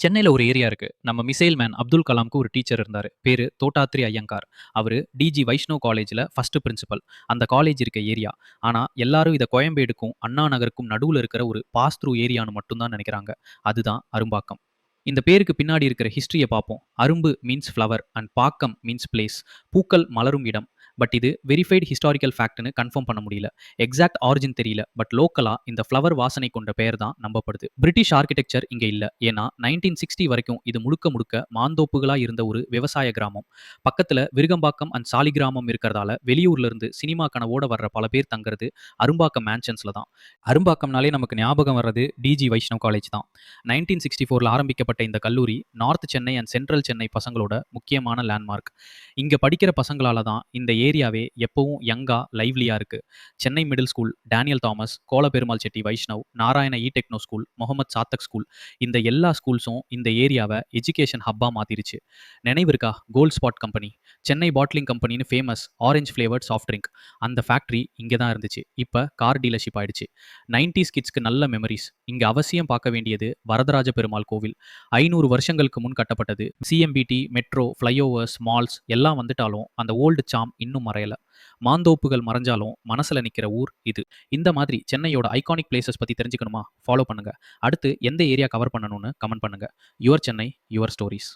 சென்னையில ஒரு ஏரியா இருக்கு. நம்ம மிசைல் மேன் அப்துல் கலாம்க்கு ஒரு டீச்சர் இருந்தாரு. பேரு தோட்டாத்ரி ஐயங்கார். அவரு டிஜி வைஷ்ணவ் காலேஜ்ல ஃபர்ஸ்ட் பிரின்சிபல். அந்த காலேஜ் இருக்க ஏரியா. ஆனா எல்லாரும் இத கோயம்பேடுக்கும், அண்ணா நகருக்கும் நடுவுல இருக்கிற ஒரு பாஸ் த்ரூ ஏரியான்னு மட்டும் தான் நெனைக்கிறாங்க. அதுதான் அரும்பாக்கம். இந்த பேருக்கு பின்னாடி இருக்கிற ஹிஸ்டரிய பார்ப்போம். அரும்பு means flower and Pakkam means place. பூக்கள் மலரும் இடம். பட் இது வெரிஃபைட் ஹிஸ்டாரிக்கல் ஃபேக்ட்னு கன்ஃபார்ம் பண்ண முடியல. எக்ஸாக்ட் ஆரிஜின் தெரியல. பட் லோக்கலா இந்த ஃப்ளவர் வாசனை கொண்ட பெயர் தான் நம்பப்படுது. பிரிட்டிஷ் ஆர்க்கிடெக்சர் இங்க இல்ல. ஏன்னா 1960 வரைக்கும் இது முழுக்க முழுக்க மாந்தோப்புகளா இருந்த ஒரு விவசாய கிராமம். பக்கத்துல விருகம்பாக்கம் அண்ட் சாலிகிராமம் இருக்கிறதால வெளியூர்ல இருந்து சினிமா கனவோட வர்ற பல பேர் தங்குறது அரும்பாக்கம் மேன்ஷன்ஸ்ல தான். அரும்பாக்கம்னாலே நமக்கு ஞாபகம் வர்றது டிஜி வைஷ்ணவ் காலேஜ் தான். 1964ல ஆரம்பிக்கப்பட்ட இந்த கல்லூரி north Chennai and central Chennai பசங்களோட முக்கியமான லேண்ட்மார்க். இங்க படிக்கிற பசங்களால தான் இந்த ஏரியாவே எப்பவும் யங்கா லைவ்லியா இருக்கு. Chennai middle school, Daniel Thomas, Kolaperumal Chetty Vaishnav, Narayana techno school, Mohammed Sathak school, இந்த எல்லா ஸ்கூல்ஸும் இந்த ஏரியாவை எஜுகேஷன் ஹப்பா மாத்திருச்சு. நினைவு இருக்கா gold spot company, Chennai bottling கம்பெனின்னு famous orange flavoured soft drink. அந்த ஃபேக்டரி இங்கே தான் இருந்துச்சு. இப்போ கார் டீலர்ஷிப் ஆயிடுச்சு. 90s கிட்ஸ்க்கு நல்ல மெமரிஸ். இங்க அவசியம் பார்க்க வேண்டியது வரதராஜ பெருமாள் கோவில். 500 வருஷங்களுக்கு முன் கட்டப்பட்டது. சிஎம்பிடி, மெட்ரோ, ஃப்ளைஓவர்ஸ், மால்ஸ் எல்லாம் வந்துட்டாலும் அந்த ஓல்டு சாம் இன்னும் மறையல. மாந்தோப்புகள் மறைஞ்சாலும் மனசுல நிக்கிற ஊர் இது. இந்த மாதிரி சென்னையோட ஐகானிக் பிளேசஸ் பத்தி தெரிஞ்சுக்கணுமா? ஃபாலோ பண்ணுங்க. அடுத்து எந்த ஏரியா கவர் பண்ணணும்னு கமெண்ட் பண்ணுங்க. Your Chennai, your stories.